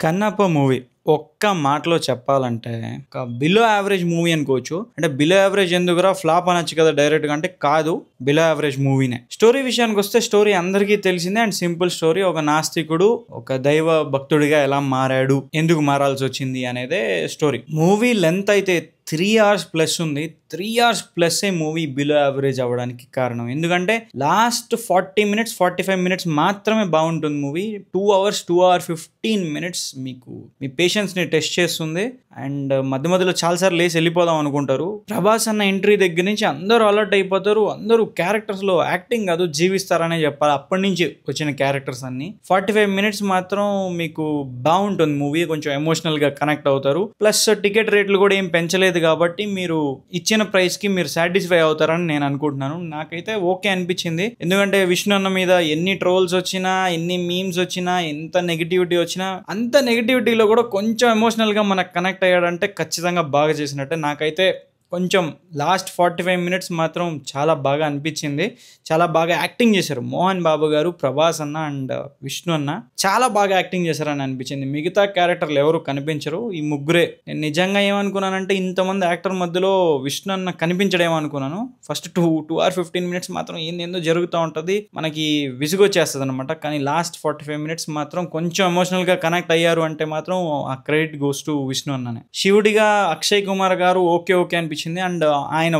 Kannappa movie ఒక్క మాటలో చెప్పాలంటే ఒక బిలో యావరేజ్ మూవీ అనుకోవచ్చు. అంటే బిలో యావరేజ్ ఎందుకురా ఫ్లాప్ అనొచ్చు కదా డైరెక్ట్గా అంటే కాదు, బిలో యావరేజ్ మూవీనే. స్టోరీ విషయానికి వస్తే స్టోరీ అందరికీ తెలిసిందే అండ్ సింపుల్ స్టోరీ. ఒక నాస్తికుడు ఒక దైవ భక్తుడిగా ఎలా మారాడు, ఎందుకు మారాల్సి వచ్చింది అనేదే స్టోరీ. మూవీ లెంత్ అయితే 3 hours ప్లస్ ఉంది. 3 hours plus movie below average అవ్వడానికి కారణం ఎందుకంటే లాస్ట్ 40 minutes 45 minutes మాత్రమే బాగుంటుంది మూవీ. 2 hours 2 hours 15 minutes మీకు మీ పేషెన్స్ని టెస్ట్ చేస్తుంది. అండ్ మధ్య మధ్యలో చాలాసార్లు లేసి వెళ్ళిపోదాం అనుకుంటారు. ప్రభాస్ అన్న ఎంట్రీ దగ్గర నుంచి అందరూ అలర్ట్ అయిపోతారు. అందరూ క్యారెక్టర్స్లో యాక్టింగ్ కాదు జీవిస్తారనే చెప్పాలి. అప్పటి నుంచి వచ్చిన క్యారెక్టర్స్ అన్ని 45 minutes మాత్రం మీకు బాగుంటుంది మూవీ. కొంచెం ఎమోషనల్గా కనెక్ట్ అవుతారు. ప్లస్ టికెట్ రేట్లు కూడా ఏం పెంచలేదు కాబట్టి మీరు ఇచ్చిన ప్రైస్కి మీరు సాటిస్ఫై అవుతారని నేను అనుకుంటున్నాను. నాకైతే ఓకే అనిపించింది. ఎందుకంటే విష్ణు అన్న మీద ఎన్ని ట్రోల్స్ వచ్చినా, ఎన్ని మీమ్స్ వచ్చినా, ఎంత నెగిటివిటీ వచ్చినా, అంత నెగిటివిటీలో కూడా కొంచెం ఎమోషనల్గా మనకు కనెక్ట్ అయ్యాడంటే ఖచ్చితంగా బాగా చేసినట్టే. నాకైతే కొంచెం లాస్ట్ 45 minutes మాత్రం చాలా బాగా అనిపించింది. చాలా బాగా యాక్టింగ్ చేశారు మోహన్ బాబు గారు, ప్రభాస్ అన్న అండ్ విష్ణు అన్న చాలా బాగా యాక్టింగ్ చేశారని అనిపించింది. మిగతా క్యారెక్టర్లు ఎవరు కనిపించరు, ఈ ముగ్గురే. నేను నిజంగా ఏమనుకున్నానంటే ఇంతమంది యాక్టర్ మధ్యలో విష్ణు అన్న కనిపించడేమనుకున్నాను. ఫస్ట్ 2 hours 15 minutes మాత్రం ఏందో జరుగుతూ ఉంటుంది, మనకి విసుగొచ్చేస్తుంది అనమాట. కానీ లాస్ట్ 45 minutes మాత్రం కొంచెం ఎమోషనల్గా కనెక్ట్ అయ్యారు అంటే మాత్రం ఆ క్రెడిట్ గోస్ టు విష్ణు అన్ననే. శివుడిగా అక్షయ్ కుమార్ గారు ఓకే అనిపించింది. అండ్ ఆయన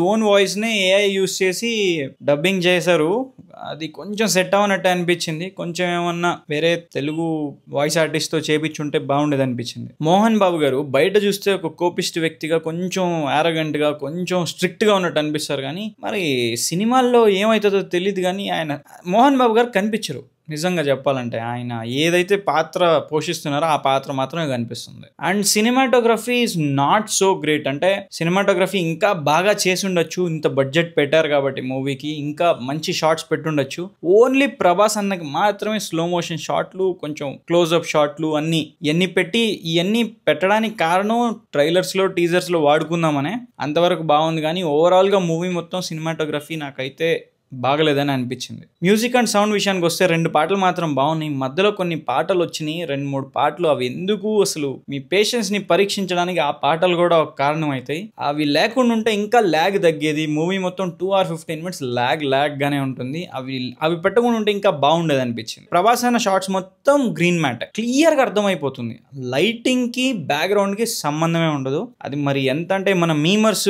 ఓన్ వాయిస్ నే ఏఐ యూస్ చేసి డబ్బింగ్ చేశారు. అది కొంచెం సెట్ అవనట్టు అనిపించింది. కొంచెం ఏమన్నా వేరే తెలుగు వాయిస్ ఆర్టిస్ట్ తో చేపించుంటే బాగుండేది అనిపించింది. మోహన్ బాబు గారు బయట చూస్తే ఒక కోపిస్ట్ వ్యక్తిగా, కొంచెం ఆరోగెంట్ గా, కొంచెం స్ట్రిక్ట్ గా ఉన్నట్టు అనిపిస్తారు. కానీ మరి సినిమాల్లో ఏమవుతుందో తెలియదు. కానీ ఆయన మోహన్ బాబు గారు కనిపించరు. నిజంగా చెప్పాలంటే ఆయన ఏదైతే పాత్ర పోషిస్తున్నారో ఆ పాత్ర మాత్రమే కనిపిస్తుంది. And cinematography is not so great. అంటే సినిమాటోగ్రఫీ ఇంకా బాగా చేసి ఉండొచ్చు. ఇంత బడ్జెట్ పెట్టారు కాబట్టి మూవీకి ఇంకా మంచి షార్ట్స్ పెట్టుండొచ్చు. ఓన్లీ ప్రభాస్ అన్నకి మాత్రమే స్లో మోషన్ షాట్లు, కొంచెం క్లోజ్అప్ షాట్లు ఇవన్నీ పెట్టి ఇవన్నీ పెట్టడానికి కారణం ట్రైలర్స్లో టీజర్స్లో వాడుకుందామనే. అంతవరకు బాగుంది. కానీ ఓవరాల్గా మూవీ మొత్తం సినిమాటోగ్రఫీ నాకైతే బాగలేదని అనిపించింది. మ్యూజిక్ అండ్ సౌండ్ విషయానికి వస్తే 2 పాటలు మాత్రం బాగున్నాయి. మధ్యలో కొన్ని పాటలు వచ్చినాయి, 2-3 పాటలు. అవి ఎందుకు అసలు మీ పేషెన్స్ ని పరీక్షించడానికి ఆ పాటలు కూడా ఒక కారణం అవుతాయి. అవి లేకుండా ఉంటే ఇంకా ల్యాగ్ తగ్గేది. మూవీ మొత్తం 2 hours 15 minutes ల్యాగ్ గానే ఉంటుంది. అవి పెట్టకుండా ఉంటే ఇంకా బాగుండేది అనిపించింది. ప్రభాస్ అన్న షార్ట్స్ మొత్తం గ్రీన్ మ్యాట్ క్లియర్ గా అర్థమైపోతుంది. లైటింగ్ కి బ్యాక్గ్రౌండ్ కి సంబంధమే ఉండదు. అది మరి ఎంత అంటే మన మీమర్స్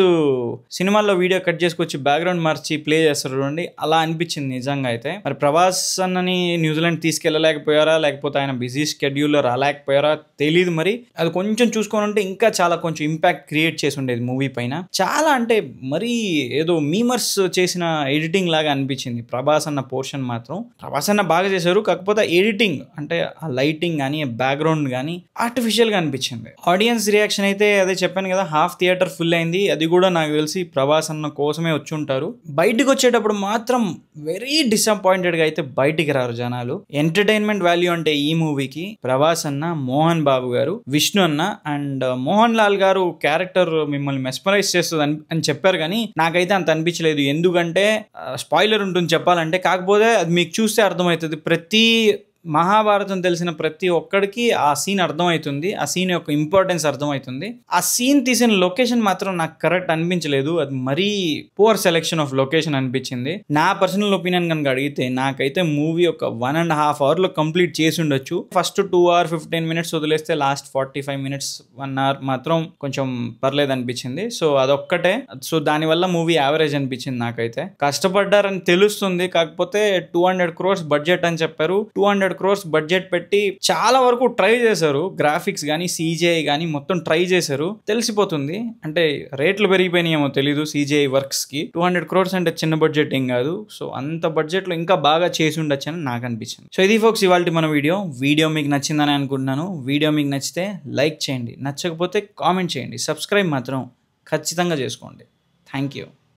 సినిమాల్లో వీడియో కట్ చేసుకొచ్చి బ్యాక్గ్రౌండ్ మార్చి ప్లే చేస్తారు చూడండి, అలా అనిపించింది నిజంగా అయితే. మరి ప్రభాస్ అన్నని న్యూజిలాండ్ తీసుకెళ్ళలేకపోయారా, లేకపోతే ఆయన బిజీ షెడ్యూల్లో రాలేకపోయారా తెలీదు. మరి అది కొంచెం చూసుకొని ఉంటే ఇంకా చాలా కొంచెం ఇంపాక్ట్ క్రియేట్ చేసి ఉండేది మూవీ పైన. చాలా అంటే మరీ ఏదో మీమర్స్ చేసిన ఎడిటింగ్ లాగా అనిపించింది ప్రభాస్ అన్న పోర్షన్ మాత్రం. ప్రభాస్ అన్న బాగా చేశారు, కాకపోతే ఎడిటింగ్ అంటే ఆ లైటింగ్ కానీ బ్యాక్గ్రౌండ్ కానీ ఆర్టిఫిషియల్ గా అనిపించింది. ఆడియన్స్ రియాక్షన్ అయితే అదే చెప్పాను కదా, హాఫ్ థియేటర్ ఫుల్ అయింది. అది కూడా నాకు తెలిసి ప్రభాస్ అన్న కోసమే వచ్చి ఉంటారు. బయటకు వచ్చేటప్పుడు మాత్రం వెరీ డిసప్పాయింటెడ్ గా అయితే బయటికి రారు జనాలు. ఎంటర్టైన్మెంట్ వాల్యూ అంటే ఈ మూవీకి ప్రభాస్ అన్న, మోహన్ బాబు గారు, విష్ణు అన్న అండ్ మోహన్ లాల్ గారు క్యారెక్టర్ మిమ్మల్ని మెస్మరైజ్ చేస్తుంది అని చెప్పారు. కానీ నాకైతే అంత అనిపించలేదు. ఎందుకంటే స్పాయిలర్ ఉంటుంది చెప్పాలంటే. కాకపోతే అది మీకు చూస్తే అర్థమవుతుంది. ప్రతి మహాభారతం తెలిసిన ప్రతి ఒక్కడికి ఆ సీన్ అర్థమవుతుంది. ఆ సీన్ యొక్క ఇంపార్టెన్స్ అర్థమవుతుంది. ఆ సీన్ తీసిన లొకేషన్ మాత్రం నాకు కరెక్ట్ అనిపించలేదు. అది మరీ పువర్ సెలెక్షన్ ఆఫ్ లొకేషన్ అనిపించింది. నా పర్సనల్ ఒపీనియన్ కనుక అడిగితే నాకైతే మూవీ ఒక 1.5 hours లో కంప్లీట్ చేసి ఉండొచ్చు. ఫస్ట్ 2 hours 15 minutes వదిలేస్తే లాస్ట్ 45 minutes 1 hour మాత్రం కొంచెం పర్లేదు అనిపించింది. సో అదొక్కటే. సో దానివల్ల మూవీ యావరేజ్ అనిపించింది నాకైతే. కష్టపడ్డారని తెలుస్తుంది. కాకపోతే 200 crores బడ్జెట్ అని చెప్పారు. 200 crores బడ్జెట్ పెట్టి చాలా వరకు ట్రై చేశారు. గ్రాఫిక్స్ కానీ CGI కానీ మొత్తం ట్రై చేశారు. తెలిసిపోతుంది. అంటే రేట్లు పెరిగిపోయినాయేమో తెలీదు CGI వర్క్స్ కి. 200 crores అంటే చిన్న బడ్జెట్ ఏం కాదు. సో అంత బడ్జెట్ లో ఇంకా బాగా చేసి ఉండొచ్చు అని నాకు అనిపించింది. సో ఇది ఫోక్స్ ఇవాళ మన వీడియో మీకు నచ్చిందని అనుకుంటున్నాను. వీడియో మీకు నచ్చితే లైక్ చేయండి, నచ్చకపోతే కామెంట్ చేయండి, సబ్స్క్రైబ్ మాత్రం ఖచ్చితంగా చేసుకోండి. Thank you.